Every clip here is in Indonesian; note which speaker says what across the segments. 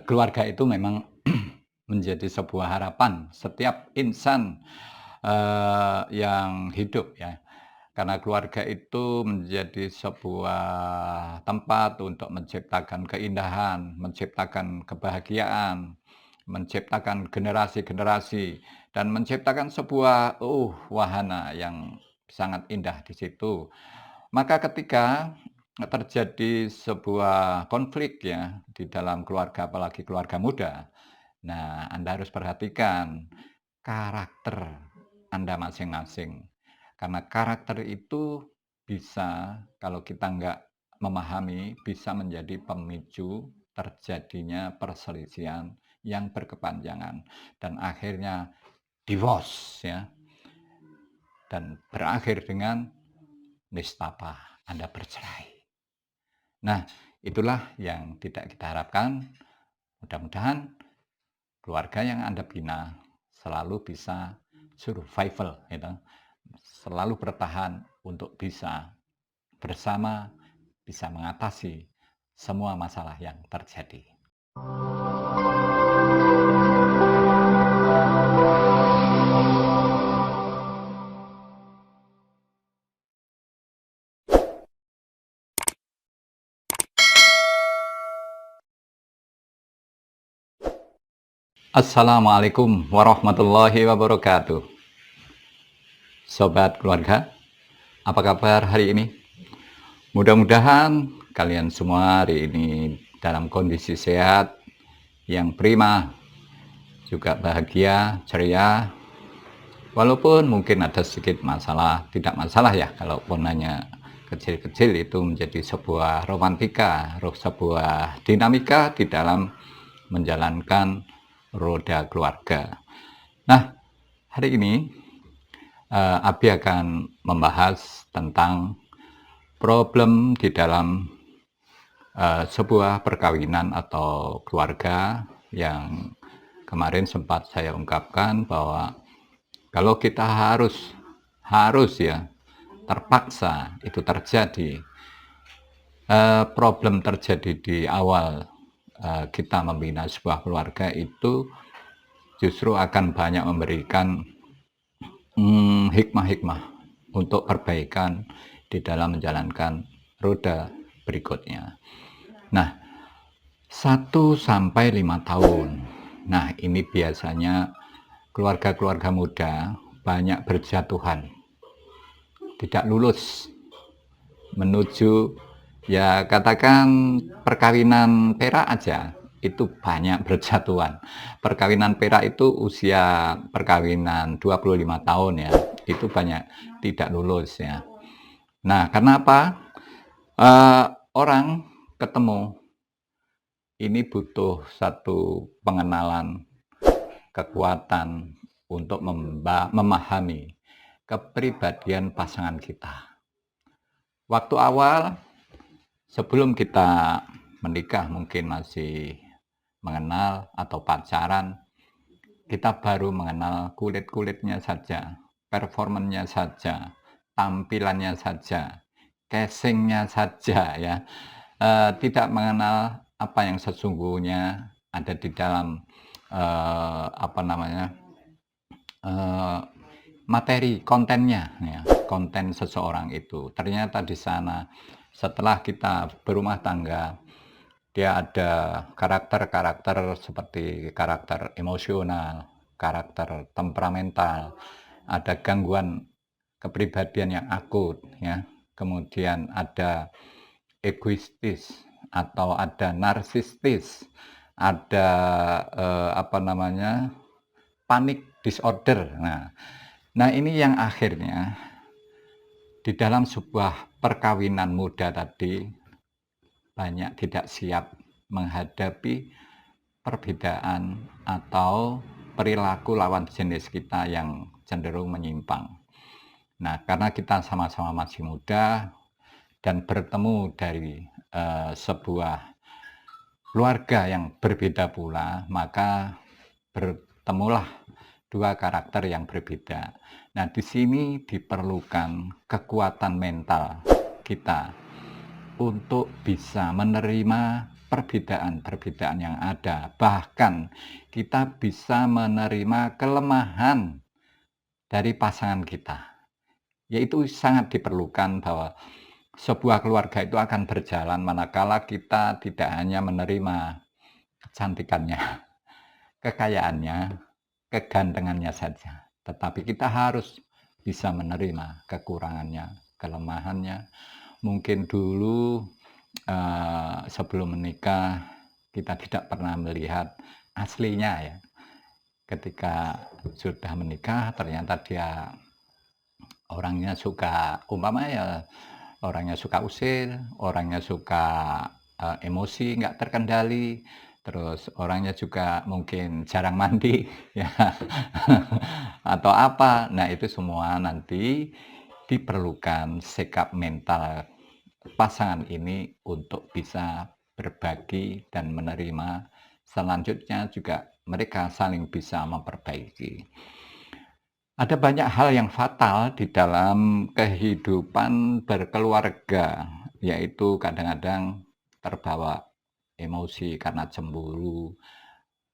Speaker 1: Keluarga itu memang menjadi sebuah harapan setiap insan, yang hidup ya. Karena keluarga itu menjadi sebuah tempat untuk menciptakan keindahan, menciptakan kebahagiaan, menciptakan generasi-generasi, dan menciptakan sebuah, wahana yang sangat indah di situ. Maka ketika terjadi sebuah konflik ya di dalam keluarga, apalagi keluarga muda, nah Anda harus perhatikan karakter Anda masing-masing. Karena karakter itu bisa, kalau kita nggak memahami, bisa menjadi pemicu terjadinya perselisihan yang berkepanjangan dan akhirnya divorce ya, dan berakhir dengan nistapa, Anda bercerai. Nah, itulah yang tidak kita harapkan. Mudah-mudahan keluarga yang Anda bina selalu bisa survival, gitu. Selalu bertahan untuk bisa bersama, bisa mengatasi semua masalah yang terjadi. Assalamualaikum warahmatullahi wabarakatuh. Sobat keluarga, apa kabar hari ini? Mudah-mudahan kalian semua hari ini dalam kondisi sehat, yang prima, juga bahagia, ceria. Walaupun mungkin ada sedikit masalah, tidak masalah ya, kalaupun hanya kecil-kecil itu menjadi sebuah romantika, sebuah dinamika di dalam menjalankan roda keluarga. Nah, hari ini Abi akan membahas tentang problem di dalam sebuah perkawinan atau keluarga yang kemarin sempat saya ungkapkan bahwa kalau kita harus ya, terpaksa itu terjadi, problem terjadi di awal kita membina sebuah keluarga itu justru akan banyak memberikan hikmah-hikmah untuk perbaikan di dalam menjalankan roda berikutnya. Nah, 1 sampai 5 tahun. Nah, ini biasanya keluarga-keluarga muda banyak berjatuhan, tidak lulus menuju, ya katakan perkawinan perak aja itu banyak berjatuhan. Perkawinan perak itu usia perkawinan 25 tahun ya, itu banyak tidak lulus ya. Nah, kenapa? Orang ketemu ini butuh satu pengenalan, kekuatan untuk memahami kepribadian pasangan kita. Waktu awal sebelum kita menikah mungkin masih mengenal atau pacaran, kita baru mengenal kulit-kulitnya saja, performanya saja, tampilannya saja, casingnya saja ya. Tidak mengenal apa yang sesungguhnya ada di dalam materi kontennya ya, konten seseorang itu. Ternyata di sana setelah kita berumah tangga, dia ada karakter-karakter seperti karakter emosional, karakter temperamental, ada gangguan kepribadian yang akut ya. Kemudian ada egoistis atau ada narsistis, ada panic disorder. Nah ini yang akhirnya di dalam sebuah perkawinan muda tadi banyak tidak siap menghadapi perbedaan atau perilaku lawan jenis kita yang cenderung menyimpang. Nah, karena kita sama-sama masih muda dan bertemu dari sebuah keluarga yang berbeda pula, maka bertemulah dua karakter yang berbeda. Nah, di sini diperlukan kekuatan mental kita untuk bisa menerima perbedaan-perbedaan yang ada. Bahkan kita bisa menerima kelemahan dari pasangan kita. Yaitu sangat diperlukan bahwa sebuah keluarga itu akan berjalan manakala kita tidak hanya menerima kecantikannya, kekayaannya, kegantengannya saja, tetapi kita harus bisa menerima kekurangannya, kelemahannya. Mungkin dulu sebelum menikah kita tidak pernah melihat aslinya ya. Ketika sudah menikah ternyata dia orangnya suka orangnya suka usir, orangnya suka emosi nggak terkendali, terus orangnya juga mungkin jarang mandi ya atau apa. Nah, itu semua nanti diperlukan sikap mental pasangan ini untuk bisa berbagi dan menerima. Selanjutnya juga mereka saling bisa memperbaiki. Ada banyak hal yang fatal di dalam kehidupan berkeluarga, yaitu kadang-kadang terbawa emosi karena cemburu,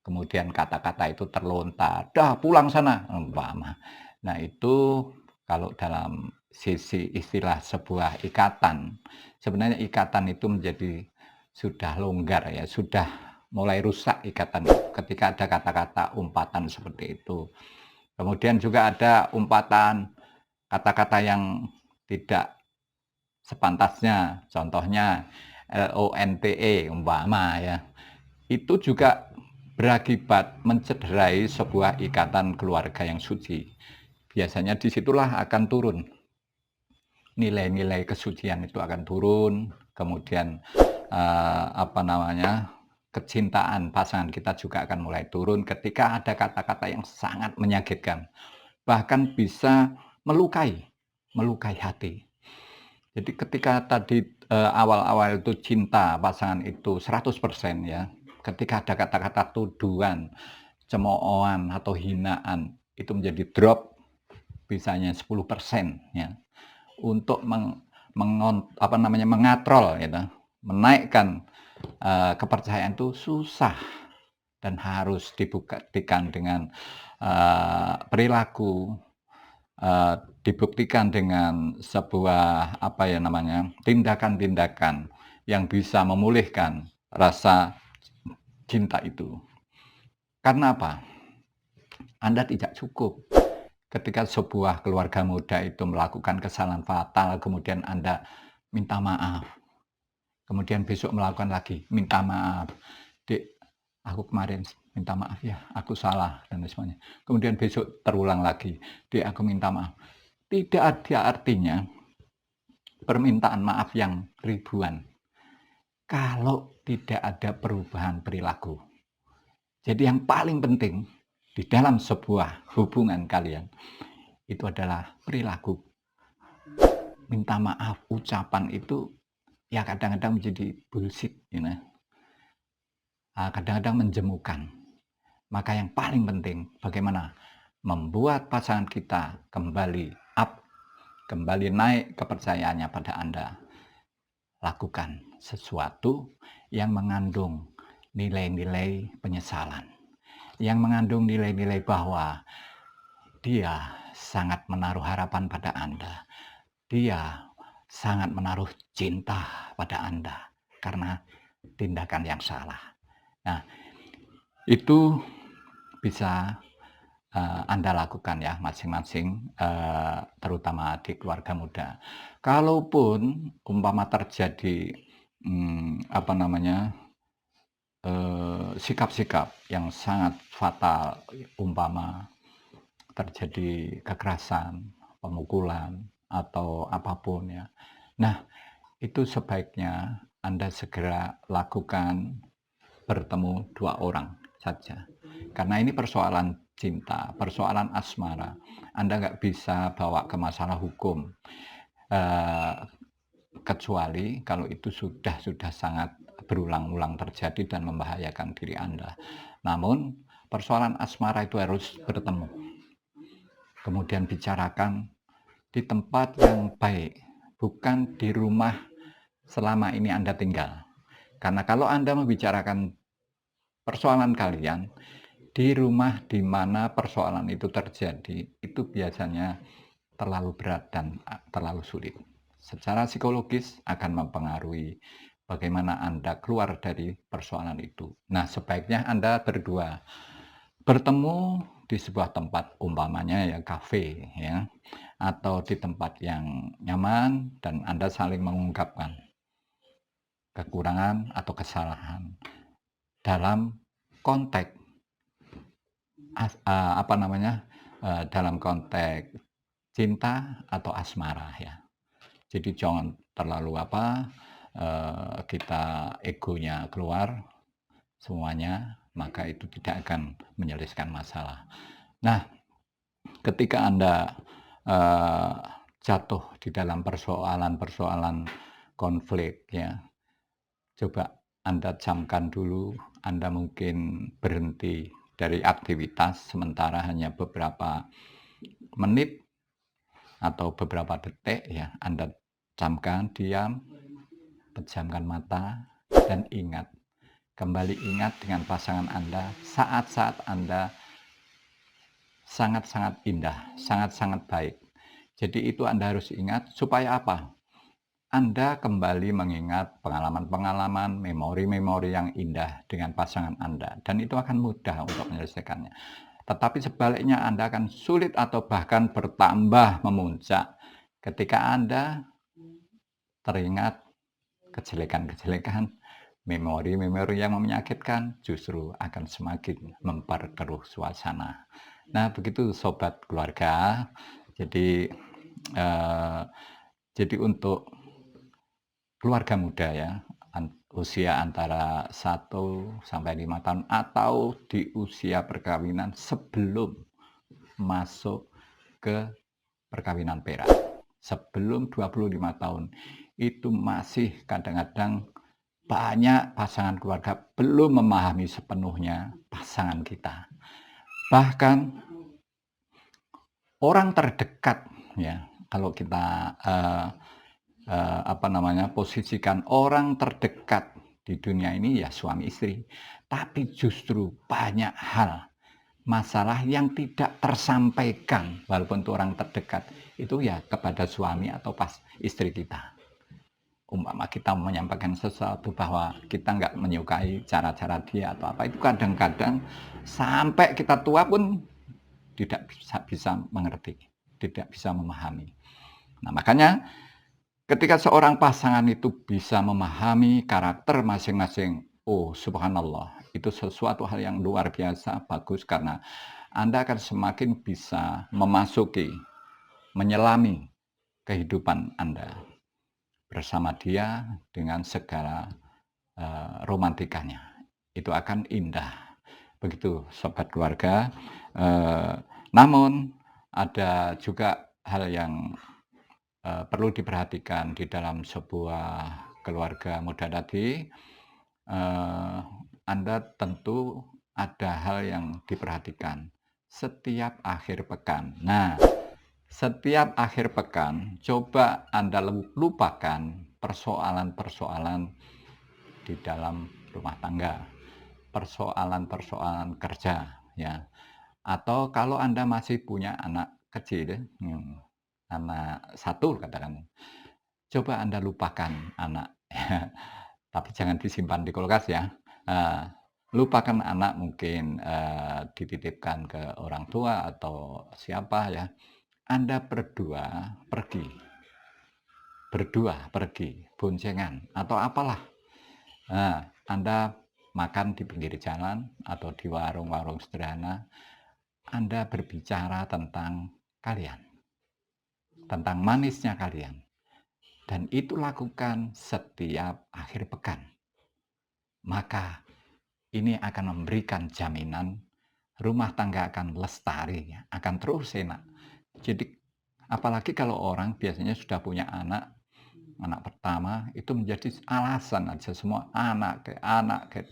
Speaker 1: kemudian kata-kata itu terlontar, "Dah pulang sana," umpama. Nah, itu kalau dalam sisi istilah sebuah ikatan, sebenarnya ikatan itu menjadi sudah longgar ya, sudah mulai rusak ikatan ketika ada kata-kata umpatan seperti itu. Kemudian juga ada umpatan kata-kata yang tidak sepantasnya, contohnya LONTE umpama ya. Itu juga berakibat mencederai sebuah ikatan keluarga yang suci. Biasanya disitulah akan turun nilai-nilai kesucian itu akan turun, kemudian kecintaan pasangan kita juga akan mulai turun ketika ada kata-kata yang sangat menyakitkan, bahkan bisa melukai, melukai hati. Jadi ketika tadi awal-awal itu cinta pasangan itu 100% ya, ketika ada kata-kata tuduhan, cemoohan atau hinaan itu menjadi drop bisanya 10% ya. Untuk mengatrol gitu, menaikkan kepercayaan itu susah dan harus dibuktikan dengan perilaku, dibuktikan dengan sebuah tindakan-tindakan yang bisa memulihkan rasa cinta itu. Karena apa? Anda tidak cukup ketika sebuah keluarga muda itu melakukan kesalahan fatal, kemudian Anda minta maaf. Kemudian besok melakukan lagi, minta maaf. "Dek, aku kemarin minta maaf ya, aku salah," dan sebagainya. Kemudian besok terulang lagi, "Dek, aku minta maaf." Tidak ada artinya permintaan maaf yang ribuan kalau tidak ada perubahan perilaku. Jadi yang paling penting di dalam sebuah hubungan kalian itu adalah perilaku. Minta maaf, ucapan itu ya kadang-kadang menjadi bullshit, kadang-kadang menjemukan. Maka yang paling penting bagaimana membuat pasangan kita kembali up, kembali naik kepercayaannya pada Anda. Lakukan sesuatu yang mengandung nilai-nilai penyesalan, yang mengandung nilai-nilai bahwa dia sangat menaruh harapan pada Anda. Dia sangat menaruh cinta pada Anda karena tindakan yang salah. Nah, itu bisa Anda lakukan ya masing-masing, terutama di keluarga muda. Kalaupun umpama terjadi, sikap-sikap yang sangat fatal, umpama terjadi kekerasan, pemukulan, atau apapun ya. Nah, itu sebaiknya Anda segera lakukan bertemu 2 orang saja. Karena ini persoalan cinta, persoalan asmara. Anda nggak bisa bawa ke masalah hukum, kecuali kalau itu sudah sangat berulang-ulang terjadi dan membahayakan diri Anda. Namun, persoalan asmara itu harus bertemu. Kemudian bicarakan di tempat yang baik, bukan di rumah selama ini Anda tinggal. Karena kalau Anda membicarakan persoalan kalian, di rumah di mana persoalan itu terjadi, itu biasanya terlalu berat dan terlalu sulit. Secara psikologis akan mempengaruhi bagaimana Anda keluar dari persoalan itu. Nah, sebaiknya Anda berdua bertemu di sebuah tempat, umpamanya ya kafe ya, atau di tempat yang nyaman dan Anda saling mengungkapkan kekurangan atau kesalahan dalam konteks dalam konteks cinta atau asmara ya. Jadi jangan terlalu kita egonya keluar semuanya, maka itu tidak akan menyelesaikan masalah. Nah, ketika Anda eee, jatuh di dalam persoalan-persoalan konflik ya, coba Anda camkan dulu, Anda mungkin berhenti dari aktivitas sementara hanya beberapa menit atau beberapa detik ya, Anda camkan, diam, pejamkan mata, dan ingat, kembali ingat dengan pasangan Anda, saat-saat Anda sangat-sangat indah, sangat-sangat baik. Jadi itu Anda harus ingat supaya apa? Anda kembali mengingat pengalaman-pengalaman, memori-memori yang indah dengan pasangan Anda, dan itu akan mudah untuk menyelesaikannya. Tetapi sebaliknya Anda akan sulit atau bahkan bertambah memuncak ketika Anda teringat kejelekan-kejelekan, memori-memori yang menyakitkan justru akan semakin memperkeruh suasana. Nah, begitu sobat keluarga. Jadi, eee, jadi untuk keluarga muda ya, usia antara 1 sampai 5 tahun atau di usia perkawinan sebelum masuk ke perkawinan perak. Sebelum 25 tahun, itu masih kadang-kadang banyak pasangan keluarga belum memahami sepenuhnya pasangan kita. Bahkan orang terdekat ya, kalau kita, posisikan orang terdekat di dunia ini ya suami istri. Tapi justru banyak hal, masalah yang tidak tersampaikan walaupun itu orang terdekat, itu ya kepada suami atau pas istri kita. Umpama kita menyampaikan sesuatu bahwa kita nggak menyukai cara-cara dia atau apa, itu kadang-kadang sampai kita tua pun tidak bisa mengerti, tidak bisa memahami. Nah, makanya ketika seorang pasangan itu bisa memahami karakter masing-masing, oh subhanallah, itu sesuatu hal yang luar biasa bagus karena Anda akan semakin bisa memasuki, menyelami kehidupan Anda bersama dia dengan segala romantikanya. Itu akan indah. Begitu sobat keluarga. Namun ada juga hal yang perlu diperhatikan di dalam sebuah keluarga muda tadi. Anda tentu ada hal yang diperhatikan setiap akhir pekan. Nah, setiap akhir pekan coba Anda lupakan persoalan-persoalan di dalam rumah tangga, persoalan-persoalan kerja ya. Atau kalau Anda masih punya anak kecil, anak satu katakan, coba Anda lupakan anak, tapi jangan disimpan di kulkas ya. Lupakan anak mungkin, dititipkan ke orang tua atau siapa ya. Anda berdua pergi, boncengan atau apalah. Anda makan di pinggir jalan atau di warung-warung sederhana, Anda berbicara tentang kalian, tentang manisnya kalian. Dan itu lakukan setiap akhir pekan. Maka ini akan memberikan jaminan rumah tangga akan lestari, akan terus enak. Jadi apalagi kalau orang biasanya sudah punya anak pertama itu menjadi alasan aja semua anak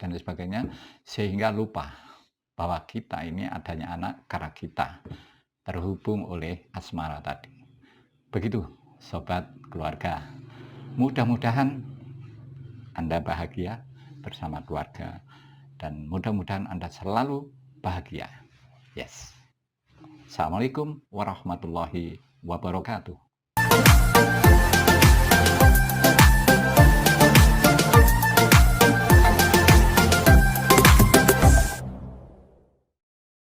Speaker 1: dan sebagainya sehingga lupa bahwa kita ini adanya anak karena kita terhubung oleh asmara tadi. Begitu sobat keluarga. Mudah-mudahan Anda bahagia, bersama keluarga. Dan mudah-mudahan Anda selalu bahagia. Yes. Assalamualaikum warahmatullahi wabarakatuh.